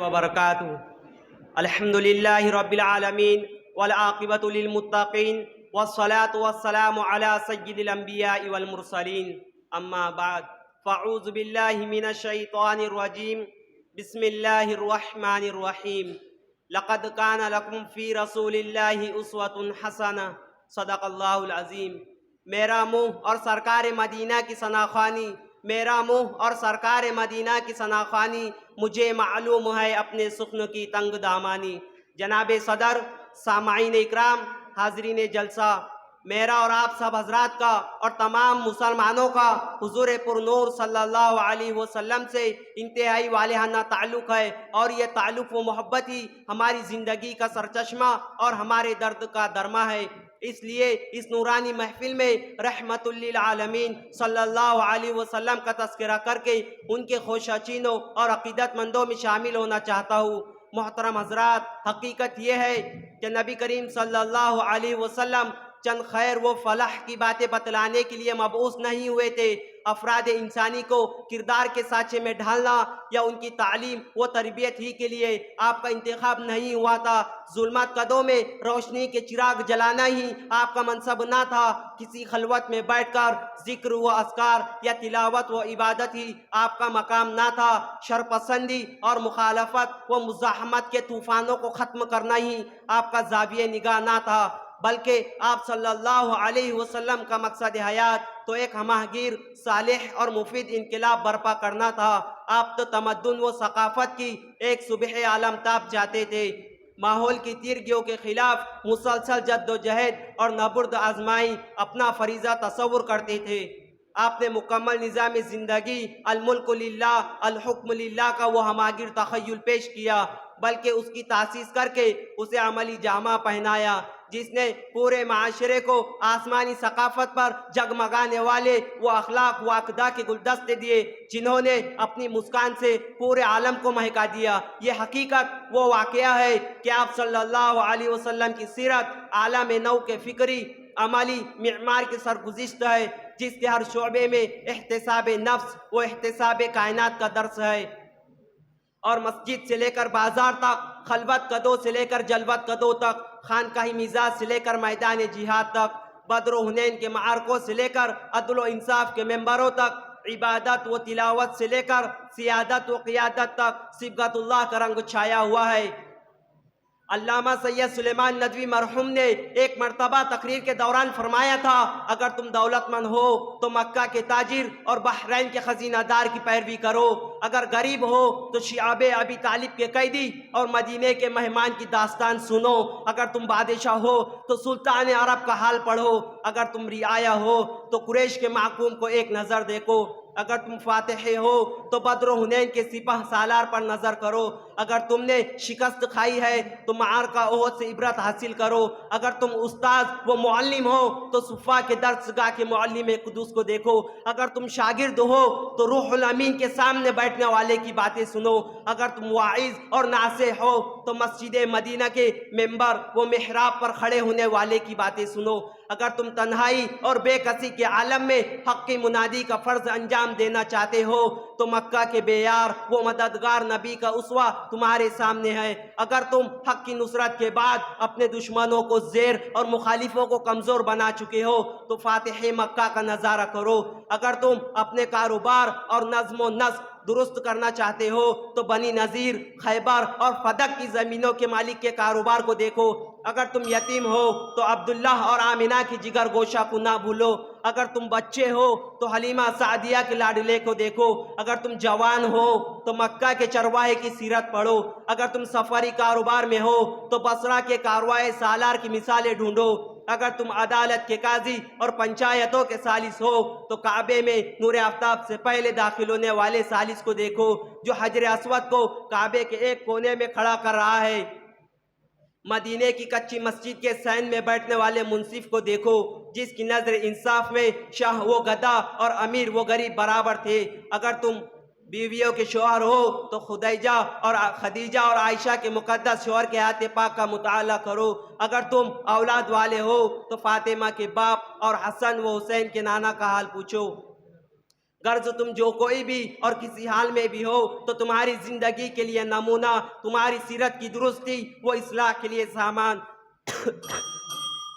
وبرکاتہ۔ الحمدللہ رب العالمین والعاقبۃ للمتقین والصلاة والسلام علی سید الانبیاء والمرسلین، اما بعد فاعوذ باللہ من الشیطان الرجیم، بسم اللہ الرحمن الرحیم۔ لقد کان لکم فی رسول اللہ اسوۃ حسنہ، صدق اللہ العظیم۔ میرا منہ اور سرکار مدینہ کی ثناخوانی، میرا منہ اور سرکار مدینہ کی ثناخوانی، مجھے معلوم ہے اپنے سخن کی تنگ دامانی۔ جناب صدر، سامعین اکرام، حاضرین جلسہ، میرا اور آپ سب حضرات کا اور تمام مسلمانوں کا حضور پر نور صلی اللہ علیہ وسلم سے انتہائی والہانہ تعلق ہے، اور یہ تعلق و محبت ہی ہماری زندگی کا سرچشمہ اور ہمارے درد کا درمہ ہے۔ اس لیے اس نورانی محفل میں رحمت للعالمین صلی اللہ علیہ وسلم کا تذکرہ کر کے ان کے خوشاچینوں اور عقیدت مندوں میں شامل ہونا چاہتا ہوں۔ محترم حضرات، حقیقت یہ ہے کہ نبی کریم صلی اللہ علیہ وسلم چند خیر و فلاح کی باتیں بتلانے کے لیے مبعوث نہیں ہوئے تھے۔ افراد انسانی کو کردار کے سانچے میں ڈھالنا یا ان کی تعلیم و تربیت ہی کے لیے آپ کا انتخاب نہیں ہوا تھا۔ ظلمات قدوں میں روشنی کے چراغ جلانا ہی آپ کا منصب نہ تھا۔ کسی خلوت میں بیٹھ کر ذکر و اذکار یا تلاوت و عبادت ہی آپ کا مقام نہ تھا۔ شرپسندی اور مخالفت و مزاحمت کے طوفانوں کو ختم کرنا ہی آپ کا زاویہ نگاہ نہ تھا، بلکہ آپ صلی اللہ علیہ وسلم کا مقصد حیات تو ایک ہمہ گیر، صالح اور مفید انقلاب برپا کرنا تھا۔ آپ تو تمدن و ثقافت کی ایک صبح عالم تاب چاہتے تھے۔ ماحول کی تیرگیوں کے خلاف مسلسل جد و جہد اور نبرد آزمائی اپنا فریضہ تصور کرتے تھے۔ آپ نے مکمل نظام زندگی الملک للہ الحکم للہ کا وہ ہماگیر تخیل پیش کیا، بلکہ اس کی تاسیس کر کے اسے عملی جامہ پہنایا، جس نے پورے معاشرے کو آسمانی ثقافت پر جگمگانے والے وہ اخلاق و اقدار کے گلدستے دیے جنہوں نے اپنی مسکان سے پورے عالم کو مہکا دیا۔ یہ حقیقت وہ واقعہ ہے کہ آپ صلی اللہ علیہ وسلم کی سیرت عالم نو کے فکری عملی معمار کی سرگزشت ہے، جس کے ہر شعبے میں احتساب نفس و احتساب کائنات کا درس ہے، اور مسجد سے لے کر بازار تک، خلوت قدوں سے لے کر جلوت قدوں تک، خانقاہی مزاج سے لے کر میدان جہاد تک، بدر و حنین کے معرکوں سے لے کر عدل و انصاف کے ممبروں تک، عبادت و تلاوت سے لے کر سیادت و قیادت تک صبغت اللہ کا رنگ چھایا ہوا ہے۔ علامہ سید سلیمان ندوی مرحوم نے ایک مرتبہ تقریر کے دوران فرمایا تھا، اگر تم دولت مند ہو تو مکہ کے تاجر اور بحرین کے خزینہ دار کی پیروی کرو، اگر غریب ہو تو شعب ابی طالب کے قیدی اور مدینے کے مہمان کی داستان سنو، اگر تم بادشاہ ہو تو سلطان عرب کا حال پڑھو، اگر تم رعایا ہو تو قریش کے محکوم کو ایک نظر دیکھو، اگر تم فاتح ہو تو بدر و حنین کے سپہ سالار پر نظر کرو، اگر تم نے شکست کھائی ہے تو معرکہ احد سے عبرت حاصل کرو، اگر تم استاد و معلم ہو تو صفا کے درس گاہ کے معلم قدوس کو دیکھو، اگر تم شاگرد ہو تو روح الامین کے سامنے بیٹھنے والے کی باتیں سنو، اگر تم واعظ اور ناصح ہو تو مسجد مدینہ کے ممبر و محراب پر کھڑے ہونے والے کی باتیں سنو، اگر تم تنہائی اور بے کسی کے عالم میں حق کی منادی کا فرض انجام دینا چاہتے ہو تو مکہ کے بے یار وہ مددگار نبی کا اسوہ تمہارے سامنے ہے، اگر تم حق کی نصرت کے بعد اپنے دشمنوں کو زیر اور مخالفوں کو کمزور بنا چکے ہو تو فاتح مکہ کا نظارہ کرو، اگر تم اپنے کاروبار اور نظم و نسق درست کرنا چاہتے ہو تو بنی نذیر، خیبر اور فدق کی زمینوں کے مالک کے کاروبار کو دیکھو، اگر تم یتیم ہو تو عبداللہ اور آمنہ کی جگر گوشہ کو نہ بھولو، اگر تم بچے ہو تو حلیمہ سعدیہ کے لاڈلے کو دیکھو، اگر تم جوان ہو تو مکہ کے چرواہے کی سیرت پڑھو، اگر تم سفری کاروبار میں ہو تو بصرہ کے کارواہ سالار کی مثالیں ڈھونڈو، اگر تم عدالت کے قاضی اور پنچایتوں کے ثالث ہو تو کعبے میں نور آفتاب سے پہلے داخل ہونے والے ثالث کو دیکھو جو حجر اسود کو کعبے کے ایک کونے میں کھڑا کر رہا ہے، مدینے کی کچی مسجد کے سین میں بیٹھنے والے منصف کو دیکھو جس کی نظر انصاف میں شاہ و گدا اور امیر و غریب برابر تھے، اگر تم بیویوں کے شوہر ہو تو خدیجہ اور عائشہ کے مقدس شوہر کے حیات پاک کا مطالعہ کرو، اگر تم اولاد والے ہو تو فاطمہ کے باپ اور حسن و حسین کے نانا کا حال پوچھو، غرض تم جو کوئی بھی اور کسی حال میں بھی ہو تو تمہاری زندگی کے لیے نمونہ، تمہاری سیرت کی درستی وہ اصلاح کے لیے سامان۔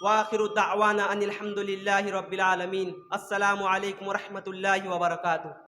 وآخر دعوانا ان الحمد للہ رب العالمین۔ السلام علیکم ورحمۃ اللہ وبرکاتہ۔